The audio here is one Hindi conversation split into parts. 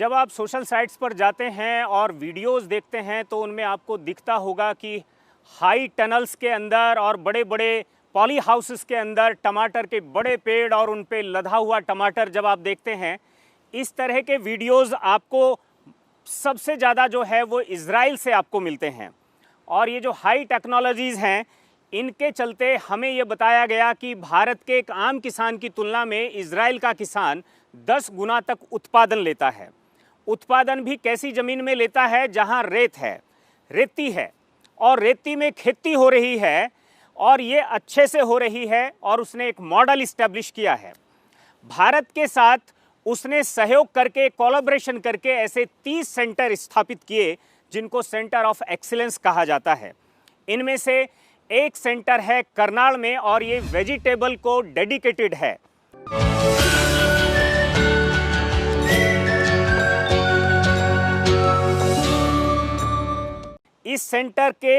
जब आप सोशल साइट्स पर जाते हैं और वीडियोस देखते हैं तो उनमें आपको दिखता होगा कि हाई टनल्स के अंदर और बड़े बड़े पॉली हाउसेस के अंदर टमाटर के बड़े पेड़ और उन पे लदा हुआ टमाटर जब आप देखते हैं, इस तरह के वीडियोस आपको सबसे ज़्यादा जो है वो इज़राइल से आपको मिलते हैं। और ये जो हाई टेक्नोलॉजीज़ हैं, इनके चलते हमें ये बताया गया कि भारत के एक आम किसान की तुलना में इज़राइल का किसान 10 गुना तक उत्पादन लेता है। उत्पादन भी कैसी ज़मीन में लेता है, जहां रेत है, रेती है और रेती में खेती हो रही है और ये अच्छे से हो रही है। और उसने एक मॉडल इस्टेब्लिश किया है भारत के साथ। उसने सहयोग करके, कोलैबोरेशन करके ऐसे 30 सेंटर स्थापित किए जिनको सेंटर ऑफ एक्सीलेंस कहा जाता है। इनमें से एक सेंटर है करनाल में और ये वेजिटेबल को डेडिकेटेड है। इस सेंटर के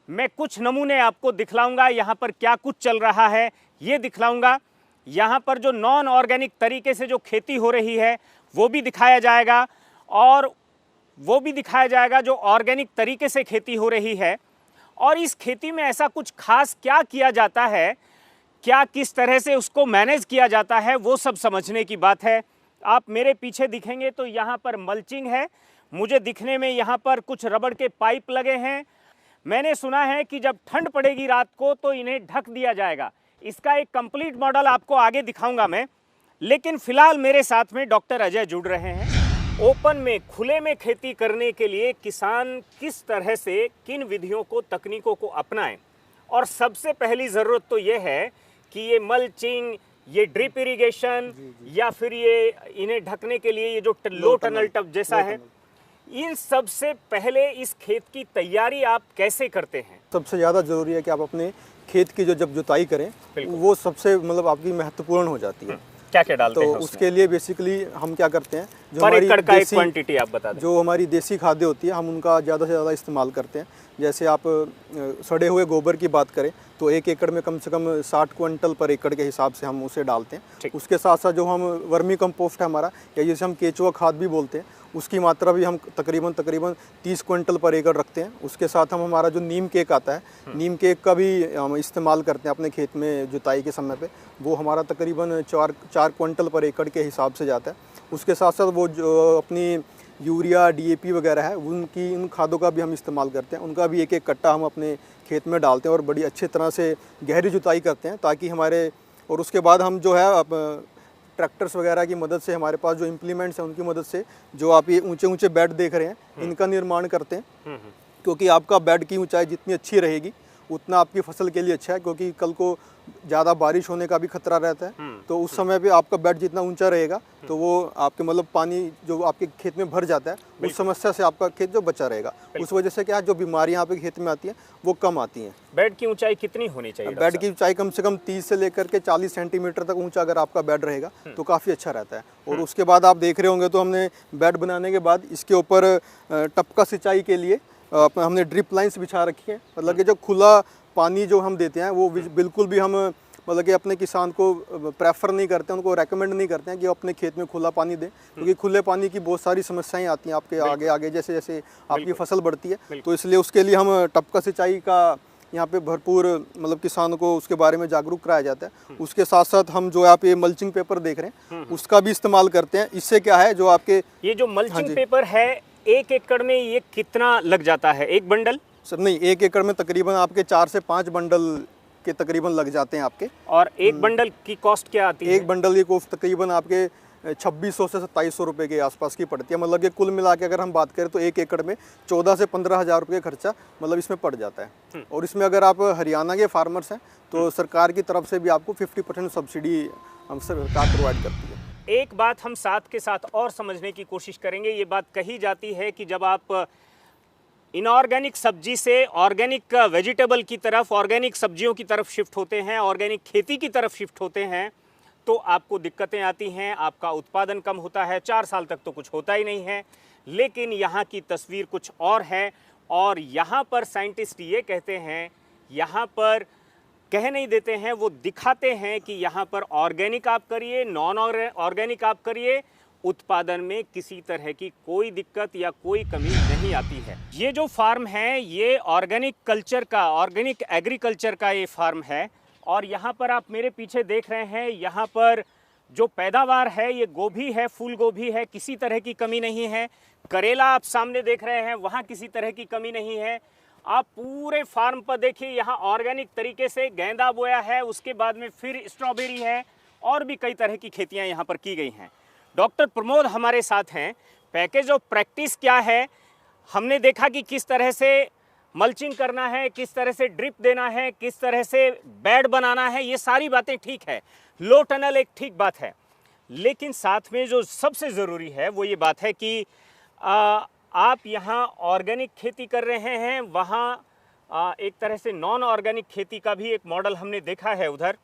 मैं कुछ नमूने आपको दिखलाऊंगा, यहाँ पर क्या कुछ चल रहा है ये दिखलाऊंगा। यहाँ पर जो नॉन ऑर्गेनिक तरीके से जो खेती हो रही है वो भी दिखाया जाएगा और वो भी दिखाया जाएगा जो ऑर्गेनिक तरीके से खेती हो रही है। और इस खेती में ऐसा कुछ खास क्या किया जाता है, क्या किस तरह से उसको मैनेज किया जाता है, वो सब समझने की बात है। आप मेरे पीछे दिखेंगे तो यहाँ पर मल्चिंग है। मुझे दिखने में यहाँ पर कुछ रबड़ के पाइप लगे हैं। मैंने सुना है कि जब ठंड पड़ेगी रात को तो इन्हें ढक दिया जाएगा। इसका एक कंप्लीट मॉडल आपको आगे दिखाऊंगा मैं, लेकिन फिलहाल मेरे साथ में डॉक्टर अजय जुड़ रहे हैं। ओपन में, खुले में खेती करने के लिए किसान किस तरह से किन विधियों को, तकनीकों को अपनाएं। और सबसे पहली ज़रूरत तो ये है कि ये मल्चिंग, ये ड्रिप इरिगेशन या फिर ये इन्हें ढकने के लिए ये जो लो टनल टब जैसा है, इन सबसे पहले इस खेत की तैयारी आप कैसे करते हैं? सबसे ज़्यादा ज़रूरी है कि आप अपने खेत की जब जुताई करें वो सबसे मतलब आपकी महत्वपूर्ण हो जाती है। क्या क्या डालते हैं तो उसके लिए बेसिकली हम क्या करते हैं, जो पर हमारी एकड़ का एक देसी क्वांटिटी आप बता दें। जो हमारी देसी खाद्य होती है हम उनका ज़्यादा से ज़्यादा इस्तेमाल करते हैं। जैसे आप सड़े हुए गोबर की बात करें तो 1 एकड़ में कम से कम 60 क्विंटल पर एकड़ के हिसाब से हम उसे डालते हैं। उसके साथ साथ जो हम वर्मी कंपोस्ट है हमारा, या जिसे हम केचुआ खाद भी बोलते हैं, उसकी मात्रा भी हम तकरीबन 30 क्विंटल पर एकड़ रखते हैं। उसके साथ हम हमारा जो नीम केक आता है, नीम केक का भी हम इस्तेमाल करते हैं अपने खेत में जुताई के समय पे। वो हमारा तकरीबन 4 क्विंटल पर एकड़ के हिसाब से जाता है। उसके साथ साथ वो जो अपनी यूरिया, डीएपी वगैरह है, उन खादों का भी हम इस्तेमाल करते हैं। उनका भी एक एक कट्टा हम अपने खेत में डालते हैं और बड़ी अच्छी तरह से गहरी जुताई करते हैं ताकि हमारे, और उसके बाद हम जो है ट्रैक्टर्स वगैरह की मदद से, हमारे पास जो इम्प्लीमेंट्स हैं उनकी मदद से, जो आप ये ऊंचे ऊंचे बेड देख रहे हैं, इनका निर्माण करते हैं। क्योंकि आपका बेड की ऊंचाई जितनी अच्छी रहेगी उतना आपकी फसल के लिए अच्छा है, क्योंकि कल को ज़्यादा बारिश होने का भी खतरा रहता है। तो उस समय पे आपका बेड जितना ऊंचा रहेगा तो वो आपके मतलब पानी जो आपके खेत में भर जाता है, उस समस्या से आपका खेत जो बचा रहेगा। उस वजह से क्या है, जो बीमारियां आपके खेत में आती हैं वो कम आती हैं। बेड की ऊंचाई कितनी होनी चाहिए? बेड की ऊंचाई कम से कम 30 से लेकर के 40 सेंटीमीटर तक ऊंचा अगर आपका बेड रहेगा तो काफ़ी अच्छा रहता है। और उसके बाद आप देख रहे होंगे तो हमने बेड बनाने के बाद इसके ऊपर टपका सिंचाई के लिए हमने ड्रिप लाइन्स बिछा रखी है। मतलब कि जो खुला पानी जो हम देते हैं वो बिल्कुल भी हम मतलब कि अपने किसान को प्रेफर नहीं करते हैं, उनको रेकमेंड नहीं करते हैं कि अपने खेत में खुला पानी दें, क्योंकि खुले पानी की बहुत सारी समस्याएं आती हैं आपके आगे आगे जैसे जैसे आपकी फसल बढ़ती है। तो इसलिए उसके लिए हम टपका सिंचाई का यहाँ पे भरपूर मतलब किसानों को उसके बारे में जागरूक कराया जाता है। उसके साथ साथ हम जो आप ये मल्चिंग पेपर देख रहे हैं उसका भी इस्तेमाल करते हैं। इससे क्या है, जो आपके ये जो मल्चिंग पेपर है, 1 एकड़ में ये कितना लग जाता है, एक बंडल? सर नहीं, 1 एकड़ में तकरीबन आपके 4 से 5 बंडल के तकरीबन लग जाते हैं आपके। और एक बंडल की कॉस्ट क्या आती है? एक बंडल की कॉस्ट तकरीबन आपके 2600 से 2700 रुपये के आसपास की पड़ती है। मतलब कि कुल मिला के अगर हम बात करें तो 1 एकड़ में 14 से 15 हज़ार रुपये खर्चा मतलब इसमें पड़ जाता है। और इसमें अगर आप हरियाणा के फार्मर्स हैं तो सरकार की तरफ से भी आपको 50% सब्सिडी हम सरकार प्रोवाइड करती है। एक बात हम साथ के साथ और समझने की कोशिश करेंगे। ये बात कही जाती है कि जब आप इनऑर्गेनिक सब्जी से ऑर्गेनिक वेजिटेबल की तरफ, ऑर्गेनिक सब्जियों की तरफ शिफ्ट होते हैं, ऑर्गेनिक खेती की तरफ शिफ्ट होते हैं, तो आपको दिक्कतें आती हैं, आपका उत्पादन कम होता है, 4 साल तक तो कुछ होता ही नहीं है। लेकिन यहाँ की तस्वीर कुछ और है। और यहाँ पर साइंटिस्ट ये कहते हैं, यहाँ पर कह नहीं देते हैं, वो दिखाते हैं कि यहाँ पर ऑर्गेनिक आप करिए, नॉन ऑर्गेनिक आप करिए, उत्पादन में किसी तरह की कोई दिक्कत या कोई कमी नहीं आती है। ये जो फार्म है ये ऑर्गेनिक कल्चर का, ऑर्गेनिक एग्रीकल्चर का ये फार्म है। और यहाँ पर आप मेरे पीछे देख रहे हैं, यहाँ पर जो पैदावार है ये गोभी है, फूल गोभी है, किसी तरह की कमी नहीं है। करेला आप सामने देख रहे हैं, वहाँ किसी तरह की कमी नहीं है। आप पूरे फार्म पर देखिए, यहाँ ऑर्गेनिक तरीके से गेंदा बोया है, उसके बाद में फिर स्ट्रॉबेरी है और भी कई तरह की खेतियाँ यहाँ पर की गई हैं। डॉक्टर प्रमोद हमारे साथ हैं। पैकेज ऑफ प्रैक्टिस क्या है, हमने देखा कि किस तरह से मल्चिंग करना है, किस तरह से ड्रिप देना है, किस तरह से बेड बनाना है, ये सारी बातें ठीक है। लो टनल एक ठीक बात है, लेकिन साथ में जो सबसे ज़रूरी है वो ये बात है कि आप यहाँ ऑर्गेनिक खेती कर रहे हैं, वहाँ एक तरह से नॉन ऑर्गेनिक खेती का भी एक मॉडल हमने देखा है उधर।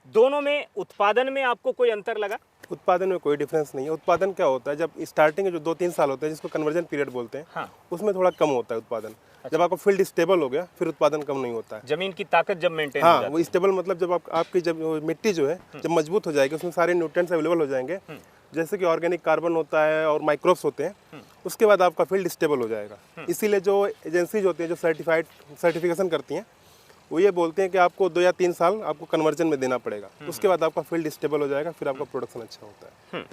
दोनों में उत्पादन में आपको कोई अंतर लगा? उत्पादन में कोई डिफरेंस नहीं है। उत्पादन क्या होता है, जब स्टार्टिंग जो 2-3 साल होते हैं जिसको कन्वर्जन पीरियड बोलते हैं, हाँ। उसमें थोड़ा कम होता है उत्पादन। जब आपका फील्ड स्टेबल हो गया फिर उत्पादन कम नहीं होता है। जमीन की ताकत जब मेंटेन हो हाँ, जाती वो स्टेबल मतलब जब आपकी जब मिट्टी जो है जब मजबूत हो जाएगी, उसमें सारे न्यूट्रिएंट्स अवेलेबल हो जाएंगे, जैसे कि ऑर्गेनिक कार्बन होता है और माइक्रोब्स होते हैं, उसके बाद आपका फील्ड स्टेबल हो जाएगा। इसीलिए जो एजेंसीज होती हैं जो सर्टिफिकेशन करती हैं, वो ये बोलते हैं कि आपको 2 या 3 साल आपको कन्वर्जन में देना पड़ेगा, उसके बाद आपका फील्ड स्टेबल हो जाएगा, फिर आपका प्रोडक्शन अच्छा होता है।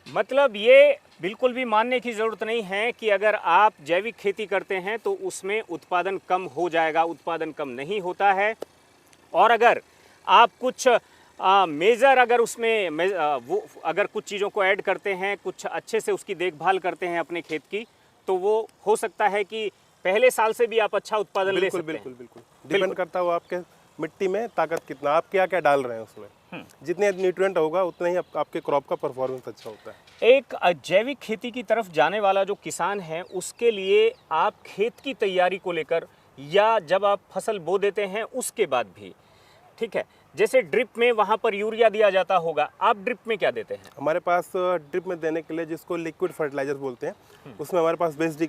मतलब ये बिल्कुल भी मानने की ज़रूरत नहीं है कि अगर आप जैविक खेती करते हैं तो उसमें उत्पादन कम हो जाएगा, उत्पादन कम नहीं होता है। और अगर आप कुछ मेजर अगर उसमें वो अगर कुछ चीज़ों को ऐड करते हैं, कुछ अच्छे से उसकी देखभाल करते हैं अपने खेत की, तो वो हो सकता है कि पहले साल से भी आप अच्छा उत्पादन ले सकते हैं। बिल्कुल डिपेंड करता है वो आपके मिट्टी में ताकत कितना, आप क्या क्या डाल रहे हैं उसमें। जितने न्यूट्रिएंट होगा उतना ही आपके क्रॉप का परफॉर्मेंस अच्छा होता है। एक जैविक खेती की तरफ जाने वाला जो किसान है, उसके लिए आप खेत की तैयारी को लेकर या जब आप फसल बो देते हैं उसके बाद भी, ठीक है, जैसे ड्रिप में वहाँ पर यूरिया दिया जाता होगा, आप ड्रिप में क्या देते हैं? हमारे पास ड्रिप में देने के लिए जिसको लिक्विड फर्टिलाइजर बोलते हैं, उसमें हमारे पास वेस्ट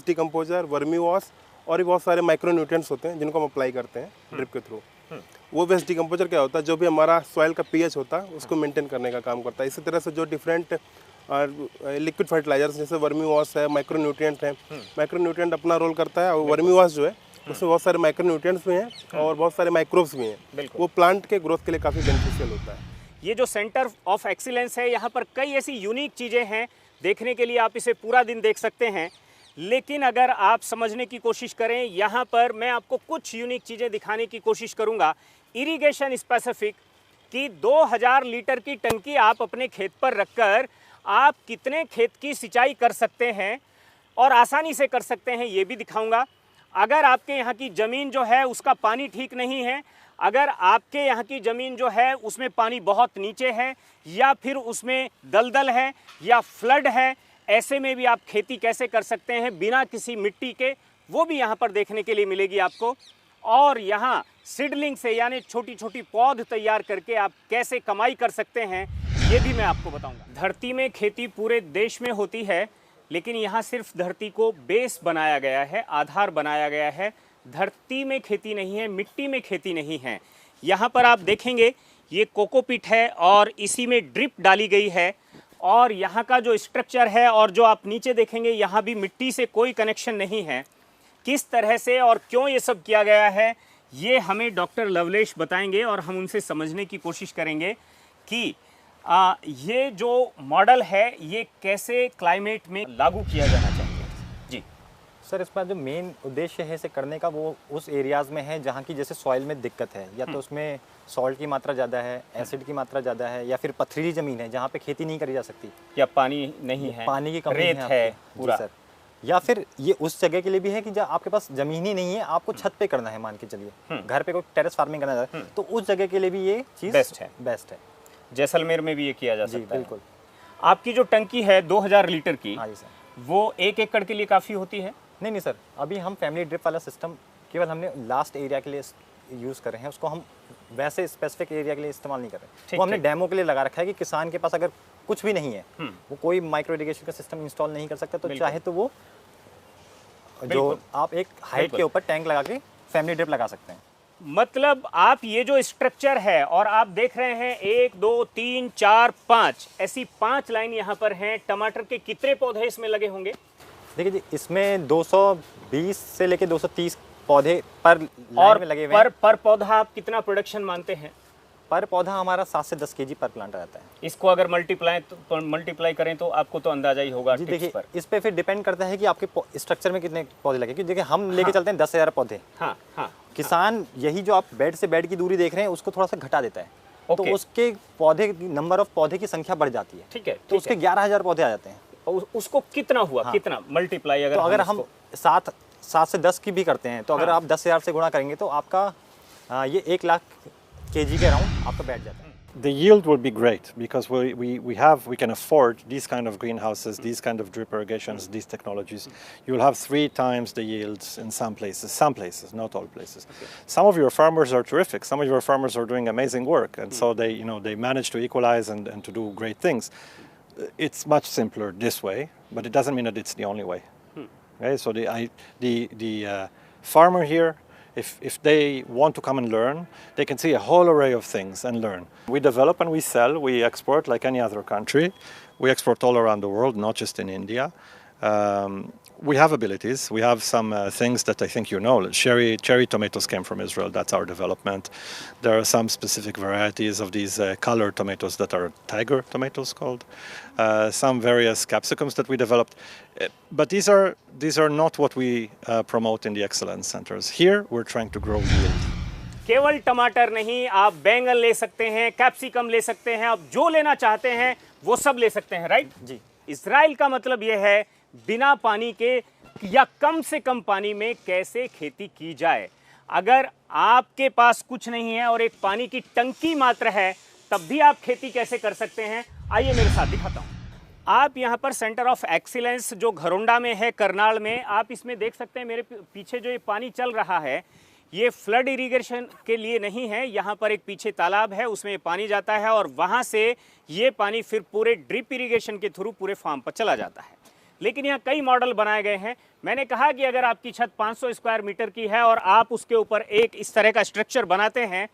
डिकम्पोजर, वर्मी वॉश और भी बहुत सारे माइक्रो न्यूट्रिएंट्स होते हैं जिनको हम अप्लाई करते हैं ड्रिप के थ्रू। वो वेस्ट डिकम्पोजर क्या होता है, जो भी हमारा सॉइल का पीएच होता है उसको मेंटेन करने का काम करता है। इसी तरह से जो डिफरेंट लिक्विड फर्टिलाइजर्स जैसे वर्मी वॉश है, माइक्रो न्यूट्रिएंट है, माइक्रो न्यूट्रिएंट अपना रोल करता है। और वर्मी वॉश जो है उसमें बहुत सारे माइक्रो न्यूट्रिएंट्स भी हैं और बहुत सारे माइक्रोब्स भी हैं, वो प्लांट के ग्रोथ के लिए काफ़ी बेनिफिशियल होता है। ये जो सेंटर ऑफ एक्सीलेंस है, यहाँ पर कई ऐसी यूनिक चीज़ें हैं, देखने के लिए आप इसे पूरा दिन देख सकते हैं। लेकिन अगर आप समझने की कोशिश करें, यहाँ पर मैं आपको कुछ यूनिक चीज़ें दिखाने की कोशिश करूँगा। इरिगेशन स्पेसिफिक कि 2000 लीटर की टंकी आप अपने खेत पर रखकर आप कितने खेत की सिंचाई कर सकते हैं और आसानी से कर सकते हैं, ये भी दिखाऊंगा। अगर आपके यहाँ की ज़मीन जो है उसका पानी ठीक नहीं है, अगर आपके यहाँ की ज़मीन जो है उसमें पानी बहुत नीचे है या फिर उसमें दलदल है या फ्लड है, ऐसे में भी आप खेती कैसे कर सकते हैं बिना किसी मिट्टी के, वो भी यहाँ पर देखने के लिए मिलेगी आपको। और यहाँ सीडलिंग से यानी छोटी छोटी पौध तैयार करके आप कैसे कमाई कर सकते हैं, ये भी मैं आपको बताऊंगा। धरती में खेती पूरे देश में होती है, लेकिन यहाँ सिर्फ धरती को बेस बनाया गया है, आधार बनाया गया है। धरती में खेती नहीं है, मिट्टी में खेती नहीं है। यहाँ पर आप देखेंगे ये कोकोपीट है और इसी में ड्रिप डाली गई है। और यहाँ का जो स्ट्रक्चर है और जो आप नीचे देखेंगे, यहाँ भी मिट्टी से कोई कनेक्शन नहीं है। किस तरह से और क्यों ये सब किया गया है, ये हमें डॉक्टर लवलेश बताएंगे और हम उनसे समझने की कोशिश करेंगे कि ये जो मॉडल है ये कैसे क्लाइमेट में लागू किया जाना चाहिए। जी सर, इसका जो मेन उद्देश्य है इसे करने का वो उस एरियाज़ में है जहाँ की जैसे सॉइल में दिक्कत है, या तो उसमें सॉल्ट की मात्रा ज़्यादा है, एसिड की मात्रा ज़्यादा है, या फिर पथरीली ज़मीन है जहाँ पे खेती नहीं करी जा सकती, या पानी नहीं है, पानी की कमी रेत है पूरा। सर, या फिर ये उस जगह के लिए भी है कि जब आपके पास ज़मीन ही नहीं है, आपको छत पे करना है, मान के चलिए घर पे कोई टेरेस फार्मिंग करना है, तो उस जगह के लिए भी ये चीज़ बेस्ट है। जैसलमेर में भी ये किया जा सकता है। बिल्कुल। आपकी जो टंकी है 2000 लीटर की, हाँ जी सर, वो 1 एकड़ के लिए काफ़ी होती है? नहीं सर, अभी हम फैमिली ड्रिप वाला सिस्टम केवल हमने लास्ट एरिया के लिए यूज़ कर रहे हैं, उसको हम वैसे स्पेसिफिक एरिया के लिए इस्तेमाल नहीं कर रहे। वो हमने डेमो के लिए लगा रखा है कि किसान के पास अगर कुछ भी नहीं है, वो कोई माइक्रो इरिगेशन का सिस्टम इंस्टॉल नहीं कर सकता, तो चाहे तो वो जो आप एक हाइट के ऊपर टैंक लगा के फैमिली ड्रिप लगा सकते हैं। मतलब आप ये जो स्ट्रक्चर है और आप देख रहे हैं 1 2 3 4 5 ऐसी 5 लाइन यहाँ पर हैं। टमाटर के कितने पौधे इसमें लगे होंगे? देखिए जी, इसमें 220 से लेके 230 पौधे पर लाइन और में लगे हुए हैं। पर पौधा आप कितना प्रोडक्शन मानते हैं? पर पौधा हमारा 7 से 10 केजी पर प्लांट आ जाता है। इसको अगर मल्टीप्लाई करें तो आपको तो अंदाजा ही होगा जी टिप्स देखिए, पर। इस पे फिर डिपेंड करता है कि आपके स्ट्रक्चर में कितने पौधे लगे, क्योंकि देखिए हम लेके चलते हैं 10,000 पौधे। हाँ हाँ। किसान यही जो आप बेड से बेड की दूरी देख रहे हैं उसको थोड़ा सा घटा देता है, तो ओके। उसके पौधे नंबर ऑफ पौधे की संख्या बढ़ जाती है। ठीक है, तो उसके 11,000 पौधे आ जाते हैं। उसको कितना हुआ? हाँ। कितना मल्टीप्लाई तो अगर हम 7 से 10 की भी करते हैं तो अगर हाँ। आप 10,000 से गुणा करेंगे तो आपका ये 1 लाख केजी के अराउंड आपका बैठ जाता है। The yield will be great because we can afford these kind of greenhouses, these kind of drip irrigations, these technologies. You will have 3 times the yields in some places, not all places. Some of your farmers are terrific. Some of your farmers are doing amazing work, and so they manage to equalize and to do great things. It's much simpler this way, but it doesn't mean that it's the only way. Okay, so the farmer here, if they want to come and learn, they can see a whole array of things and learn. We develop and we sell, we export like any other country. We export all around the world, not just in India. We have abilities. We have some things that I think you know. Cherry tomatoes came from Israel. That's our development. There are some specific varieties of these colored tomatoes that are tiger tomatoes called. Some various capsicums that we developed. But these are not what we promote in the excellence centers. Here, we're trying to grow yield. केवल टमाटर नहीं, आप बैंगन ले सकते हैं, कैप्सिकम ले सकते हैं, आप जो लेना चाहते हैं वो सब ले सकते हैं, राइट जी। इजराइल का मतलब यह है बिना पानी के या कम से कम पानी में कैसे खेती की जाए। अगर आपके पास कुछ नहीं है और एक पानी की टंकी मात्र है, तब भी आप खेती कैसे कर सकते हैं, आइए मेरे साथ दिखाता हूँ। आप यहाँ पर सेंटर ऑफ एक्सीलेंस जो घरोंडा में है, करनाल में, आप इसमें देख सकते हैं मेरे पीछे जो ये पानी चल रहा है, ये फ्लड इरिगेशन के लिए नहीं है। यहाँ पर एक पीछे तालाब है, उसमें पानी जाता है और वहाँ से ये पानी फिर पूरे ड्रिप इरिगेशन के थ्रू पूरे फार्म पर चला जाता है। लेकिन यहाँ कई मॉडल बनाए गए हैं। मैंने कहा कि अगर आपकी छत 500 स्क्वायर मीटर की है और आप उसके ऊपर एक इस तरह का स्ट्रक्चर बनाते हैं,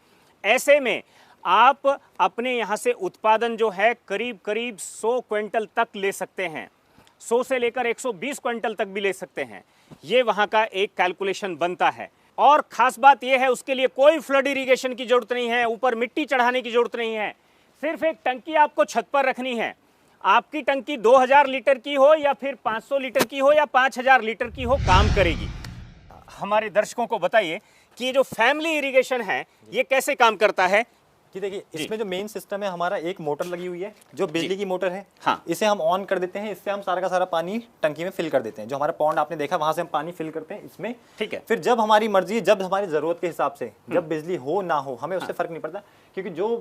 ऐसे में आप अपने यहाँ से उत्पादन जो है करीब करीब 100 क्विंटल तक ले सकते हैं। 100 से लेकर 120 क्विंटल तक भी ले सकते हैं। ये वहाँ का एक कैलकुलेशन बनता है। और ख़ास बात यह है, उसके लिए कोई फ्लड इरिगेशन की ज़रूरत नहीं है, ऊपर मिट्टी चढ़ाने की ज़रूरत नहीं है। सिर्फ एक टंकी आपको छत पर रखनी है। आपकी टंकी 2000 लीटर की हो या फिर 500 लीटर की हो या 5000 लीटर की हो, काम करेगी। हमारे दर्शकों को बताइए कि ये जो फैमिली इरिगेशन है ये कैसे काम करता है। जी देखिए, इसमें जो मेन सिस्टम है, हमारा एक मोटर लगी हुई है जो बिजली की मोटर है। हाँ। इसे हम ऑन कर देते हैं, इससे हम सारा का सारा पानी टंकी में फिल कर देते हैं। जो हमारा पॉन्ड आपने देखा, वहां से हम पानी फिल करते हैं इसमें। ठीक है। फिर जब हमारी मर्जी, जब हमारी जरूरत के हिसाब से, जब बिजली हो ना हो, हमें उससे फर्क नहीं पड़ता, क्योंकि जो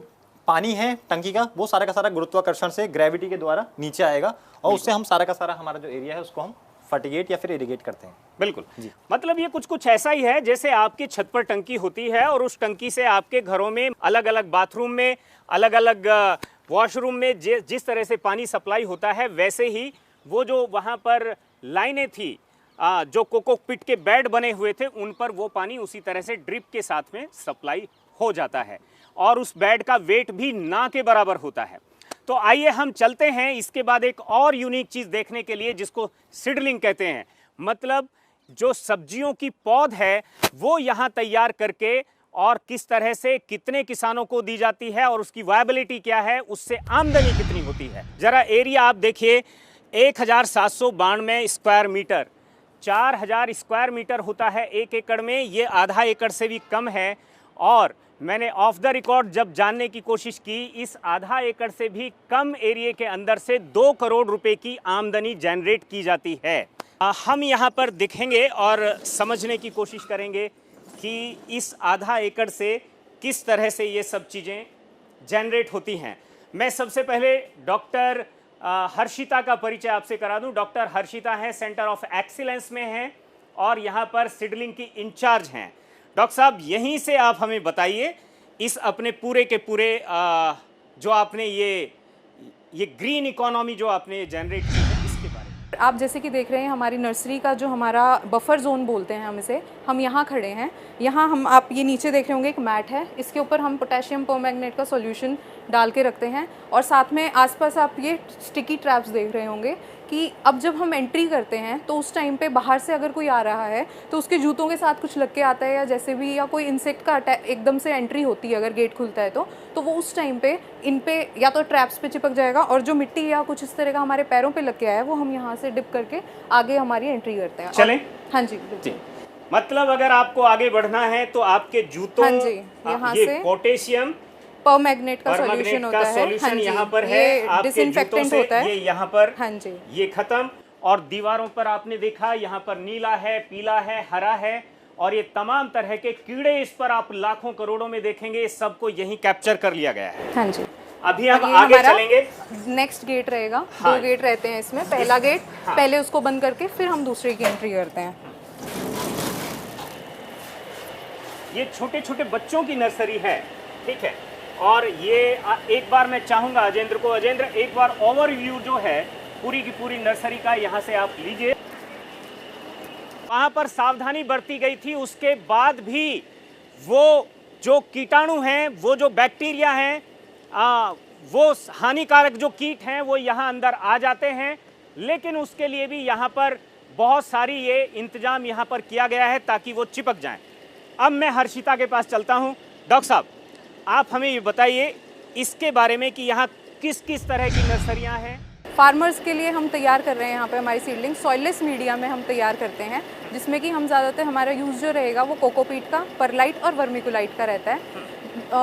पानी है टंकी का वो सारा का सारा गुरुत्वाकर्षण से, ग्रेविटी के द्वारा नीचे आएगा और उससे हम सारा का सारा हमारा जो एरिया है उसको हम फर्टिगेट या फिर इरिगेट करते हैं। बिल्कुल जी। मतलब ये कुछ ऐसा ही है जैसे आपकी छत पर टंकी होती है और उस टंकी से आपके घरों में अलग अलग बाथरूम में, अलग अलग वॉशरूम में जिस तरह से पानी सप्लाई होता है, वैसे ही वो जो वहाँ पर लाइनें थी, जो कोकोपीट के बेड बने हुए थे, उन पर वो पानी उसी तरह से ड्रिप के साथ में सप्लाई हो जाता है और उस बेड का वेट भी ना के बराबर होता है। तो आइए हम चलते हैं इसके बाद एक और यूनिक चीज़ देखने के लिए, जिसको सीडलिंग कहते हैं। मतलब जो सब्जियों की पौध है वो यहाँ तैयार करके और किस तरह से कितने किसानों को दी जाती है और उसकी वायबिलिटी क्या है, उससे आमदनी कितनी होती है। जरा एरिया आप देखिए, 1792 स्क्वायर मीटर, 4000 स्क्वायर मीटर होता है 1 एकड़ में। ये आधा एकड़ से भी कम है और मैंने ऑफ द रिकॉर्ड जब जानने की कोशिश की, इस आधा एकड़ से भी कम एरिया के अंदर से 2 करोड़ रुपए की आमदनी जनरेट की जाती है। हम यहाँ पर दिखेंगे और समझने की कोशिश करेंगे कि इस आधा एकड़ से किस तरह से ये सब चीज़ें जनरेट होती हैं। मैं सबसे पहले डॉक्टर हर्षिता का परिचय आपसे करा दूं। डॉक्टर हर्षिता हैं, सेंटर ऑफ एक्सीलेंस में हैं और यहाँ पर सीडलिंग की इंचार्ज हैं। डॉक्टर साहब, यहीं से आप हमें बताइए, इस अपने पूरे के पूरे जो आपने ये ग्रीन इकोनॉमी जो आपने जनरेट की है, इसके बारे में। आप जैसे कि देख रहे हैं हमारी नर्सरी का जो हमारा बफर जोन बोलते हैं हम इसे, हम यहाँ खड़े हैं। यहाँ हम आप ये नीचे देख रहे होंगे एक मैट है, इसके ऊपर हम पोटेशियम परमैंगनेट का सॉल्यूशन डाल के रखते हैं और साथ में आसपास आप ये स्टिकी ट्रैप्स देख रहे होंगे कि अब जब हम एंट्री करते हैं तो उस टाइम पे बाहर से अगर कोई आ रहा है तो उसके जूतों के साथ कुछ लग के आता है या जैसे भी, या कोई इंसेक्ट का एकदम से एंट्री होती है अगर गेट खुलता है तो वो उस टाइम पे इन पे या तो ट्रैप्स पे चिपक जाएगा और जो मिट्टी या कुछ इस तरह का हमारे पैरों पे लग के आया है वो हम यहाँ से डिप करके आगे हमारी एंट्री करते हैं। चलें? हाँ जी, मतलब अगर आपको आगे बढ़ना है तो आपके जूतों, हाँ जी, यहाँ ये से पोटेशियम परमैंगनेट का सॉल्यूशन होता है। सॉल्यूशन हाँ जी, यहाँ पर है, आपके जूतों डिसइंफेक्टेंट से होता है। ये यहाँ पर, हाँ जी, ये खत्म। और दीवारों पर आपने देखा यहाँ पर नीला है, पीला है, हरा है और ये तमाम तरह के कीड़े इस पर आप लाखों करोड़ों में देखेंगे, इस सबको यहीं कैप्चर कर लिया गया है। हाँ जी। अभी हम और ये आगे हमारा चलेंगे। नेक्स्ट गेट रहेगा। हाँ। 2 गेट रहते हैं इसमें। पहला गेट, हाँ। पहले उसको बंद करके फिर हम दूसरे की एंट्री करते हैं। ये छोटे छोटे बच्चों की नर्सरी है, ठीक है। और ये एक बार मैं चाहूंगा अजेंद्र को, अजेंद्र एक बार ओवरव्यू जो है पूरी की पूरी नर्सरी का यहाँ से आप लीजिए। वहाँ पर सावधानी बरती गई थी, उसके बाद भी वो जो कीटाणु हैं, वो जो बैक्टीरिया हैं, वो हानिकारक जो कीट हैं वो यहाँ अंदर आ जाते हैं, लेकिन उसके लिए भी यहाँ पर बहुत सारी ये इंतजाम यहाँ पर किया गया है ताकि वो चिपक जाएं। अब मैं हर्षिता के पास चलता हूँ। डॉक्टर साहब, आप हमें ये बताइए इसके बारे में कि यहाँ किस किस तरह की नर्सरियाँ हैं। फार्मर्स के लिए हम तैयार कर रहे हैं यहाँ पे हमारी सीडलिंग सॉइललेस मीडिया में हम तैयार करते हैं, जिसमें कि हम ज़्यादातर हमारा यूज़ जो रहेगा वो कोकोपीट का, परलाइट और वर्मिकुलाइट का रहता है।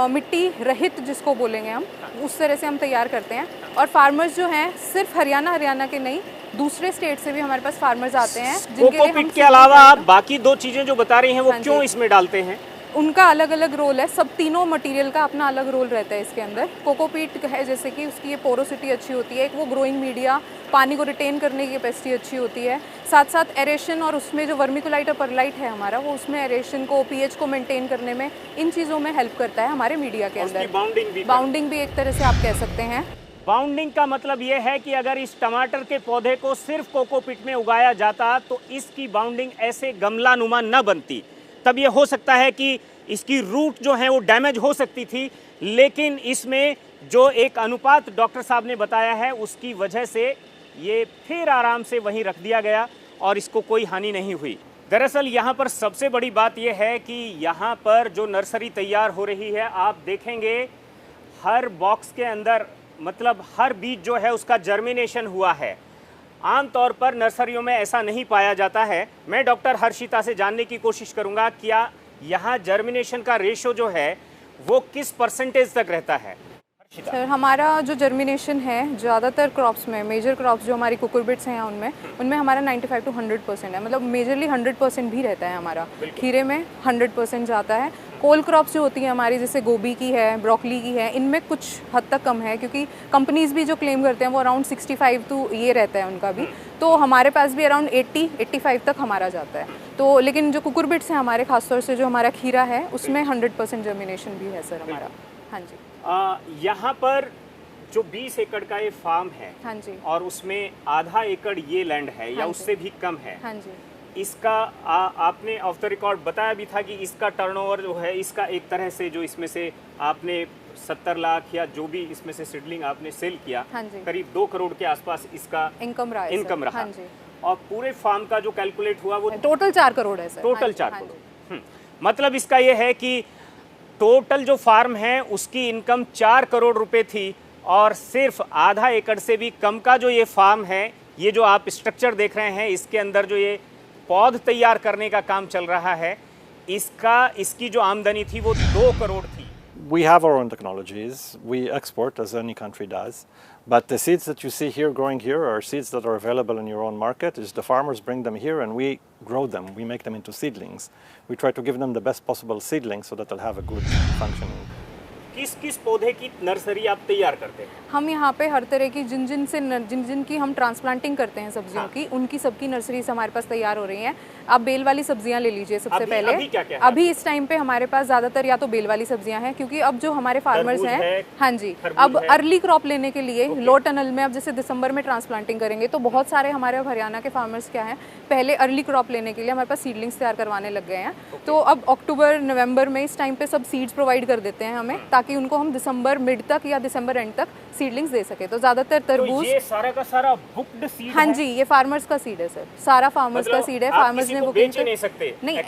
मिट्टी रहित जिसको बोलेंगे हम, उस तरह से हम तैयार करते हैं। और फार्मर्स जो हैं सिर्फ हरियाणा के नहीं, दूसरे स्टेट से भी हमारे पास फार्मर्स आते हैं जिनके लिए हम कोकोपीट के अलावा आप बाकी 2 चीज़ें जो बता रही हैं वो क्यों इसमें डालते हैं? उनका अलग अलग रोल है। सब तीनों मटेरियल का अपना अलग रोल रहता है इसके अंदर। कोकोपीट है जैसे कि उसकी ये पोरोसिटी अच्छी होती है, एक वो ग्रोइंग मीडिया, पानी को रिटेन करने की कैपेसिटी अच्छी होती है, साथ साथ एरेशन, और उसमें जो वर्मिकुलाइट और परलाइट है हमारा, वो उसमें एरेशन को, पीएच को मेंटेन करने में, इन चीज़ों में हेल्प करता है हमारे मीडिया के अंदर। बाउंडिंग भी एक तरह से आप कह सकते हैं। बाउंडिंग का मतलब ये है कि अगर इस टमाटर के पौधे को सिर्फ कोकोपीट में उगाया जाता तो इसकी बाउंडिंग ऐसे गमला नुमा न बनती। तब ये हो सकता है कि इसकी रूट जो है वो डैमेज हो सकती थी, लेकिन इसमें जो एक अनुपात डॉक्टर साहब ने बताया है उसकी वजह से ये फिर आराम से वहीं रख दिया गया और इसको कोई हानि नहीं हुई। दरअसल यहाँ पर सबसे बड़ी बात यह है कि यहाँ पर जो नर्सरी तैयार हो रही है, आप देखेंगे हर बॉक्स के अंदर, मतलब हर बीज जो है उसका जर्मिनेशन हुआ है। आमतौर पर नर्सरियों में ऐसा नहीं पाया जाता है। मैं डॉक्टर हर्षिता से जानने की कोशिश करूंगा क्या यहाँ जर्मिनेशन का रेशो जो है वो किस परसेंटेज तक रहता है। सर, हमारा जो जर्मिनेशन है ज़्यादातर क्रॉप्स में, मेजर क्रॉप्स जो हमारी कुकुरबिट्स हैं उनमें हमारा 95 to 100% है। मतलब मेजरली 100% भी रहता है हमारा। खीरे में 100% जाता है। कोल क्रॉप्स जो होती हैं हमारी, जैसे गोभी की है, ब्रोकली की है, इनमें कुछ हद तक कम है, क्योंकि कंपनीज भी जो क्लेम करते हैं वो अराउंड 65 to ये रहता है उनका भी। तो हमारे पास भी अराउंड 80-85 तक हमारा जाता है। तो लेकिन जो कुकुरबिट्स हैं हमारे, खासतौर से जो हमारा खीरा है, उसमें 100% जर्मिनेशन भी है सर हमारा। हाँ जी। यहाँ पर जो 20 एकड़ का ये फार्म है, हाँ जी, और उसमें आधा एकड़ ये लैंड है या उससे भी कम है। हाँ जी। इसका आपने ऑफ द रिकॉर्ड बताया भी था कि इसका टर्नओवर जो है, इसका एक तरह से जो इसमें से आपने 70 लाख या जो भी इसमें से सीडलिंग आपने सेल किया, हाँ जी, करीब 2 करोड़ के आसपास इसका इनकम रहा। हाँ जी। और पूरे फार्म का जो कैलकुलेट हुआ वो टोटल 4 करोड़ है सर। टोटल 4 करोड़। मतलब इसका ये है कि टोटल जो फार्म है उसकी इनकम 4 करोड़ रुपए थी, और सिर्फ आधा एकड़ से भी कम का जो ये फार्म है, ये जो आप स्ट्रक्चर देख रहे हैं, इसके अंदर जो ये पौध तैयार करने का काम चल रहा है, इसकी जो आमदनी थी वो 2 करोड़ थी। We have our own technologies. We export as any country does. But the seeds that you see here growing here are seeds that are available in your own market. Is the farmers bring them here and we grow them. We make them into seedlings. We try to give them the best possible seedlings so that they'll have a good functioning किस किस पौधे की नर्सरी आप तैयार करते हैं? हम यहाँ पे हर तरह की जिन की हम ट्रांसप्लांटिंग करते हैं सब्जियों की, उनकी सबकी नर्सरीज हमारे पास तैयार हो रही हैं। आप बेल वाली सब्जियां ले लीजिए सबसे पहले। अभी क्या क्या है? अभी इस टाइम पे हमारे पास ज़्यादातर या तो बेल वाली सब्जियां हैं, क्योंकि अब जो हमारे फार्मर्स तरबूज है, हैं, हाँ जी, खरबूज अब है। अर्ली क्रॉप लेने के लिए लो टनल में, अब जैसे दिसंबर में ट्रांसप्लांटिंग करेंगे तो बहुत सारे हमारे अब हरियाणा के फार्मर्स क्या हैं, पहले अर्ली क्रॉप लेने के लिए हमारे पास सीडलिंग्स तैयार करवाने लग गए हैं। तो अब अक्टूबर नवंबर में इस टाइम पे सब सीड्स प्रोवाइड कर देते हैं हमें, ताकि उनको हम दिसंबर मिड तक या दिसंबर एंड तक सीडलिंग्स दे सके। तो ज़्यादातर तो तरबूज, ये सारा का सारा बुक्ड सीड हाँ है? जी, ये फार्मर्स का सीड है सर, सारा फार्मर्स का सीड है। आप फार्मर्स किसी ने को बुकिंग बेच ही नहीं सकते? नहीं,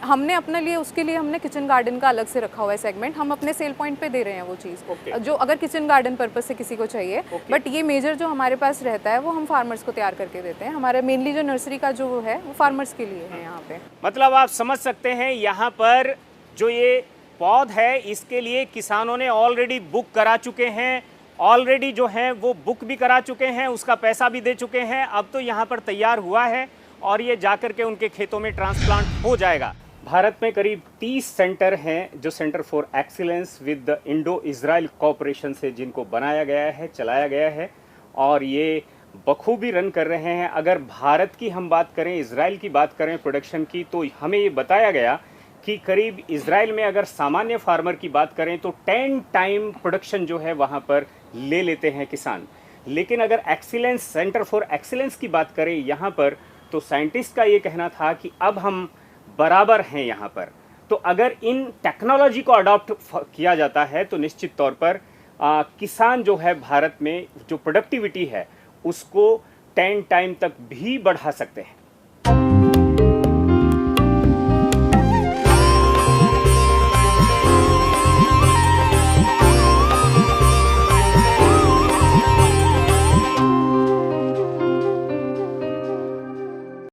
हमने अपने लिए, उसके लिए हमने किचन गार्डन का अलग से रखा हुआ है सेगमेंट, हम अपने सेल पॉइंट पे दे रहे हैं वो चीज़, जो अगर किचन गार्डन पर्पस से किसी को चाहिए। बट ये मेजर जो हमारे पास रहता है वो हम फार्मर्स को तैयार करके देते हैं। हमारे मेनली जो नर्सरी का जो है वो फार्मर्स के लिए है यहाँ पे। मतलब आप समझ सकते हैं यहाँ पर जो ये पौध है इसके लिए किसानों ने ऑलरेडी बुक करा चुके हैं, ऑलरेडी जो है वो बुक भी करा चुके हैं, उसका पैसा भी दे चुके हैं। अब तो यहाँ पर तैयार हुआ है और ये जाकर के उनके खेतों में ट्रांसप्लांट हो जाएगा। भारत में करीब 30 सेंटर हैं जो center for excellence with the Indo Israel cooperation से जिनको बनाया गया है, चलाया गया है और ये बखूबी रन कर रहे हैं। अगर भारत की हम बात करें, इजराइल की बात करें प्रोडक्शन की, तो हमें ये बताया गया कि करीब इजराइल में अगर सामान्य फार्मर की बात करें तो 10 टाइम प्रोडक्शन जो है वहाँ पर ले लेते हैं किसान। लेकिन अगर एक्सीलेंस, सेंटर फॉर एक्सीलेंस की बात करें यहाँ पर, तो साइंटिस्ट का ये कहना था कि अब हम बराबर हैं यहाँ पर। तो अगर इन टेक्नोलॉजी को अडॉप्ट किया जाता है तो निश्चित तौर पर किसान जो है भारत में जो प्रोडक्टिविटी है उसको 10 टाइम तक भी बढ़ा सकते हैं।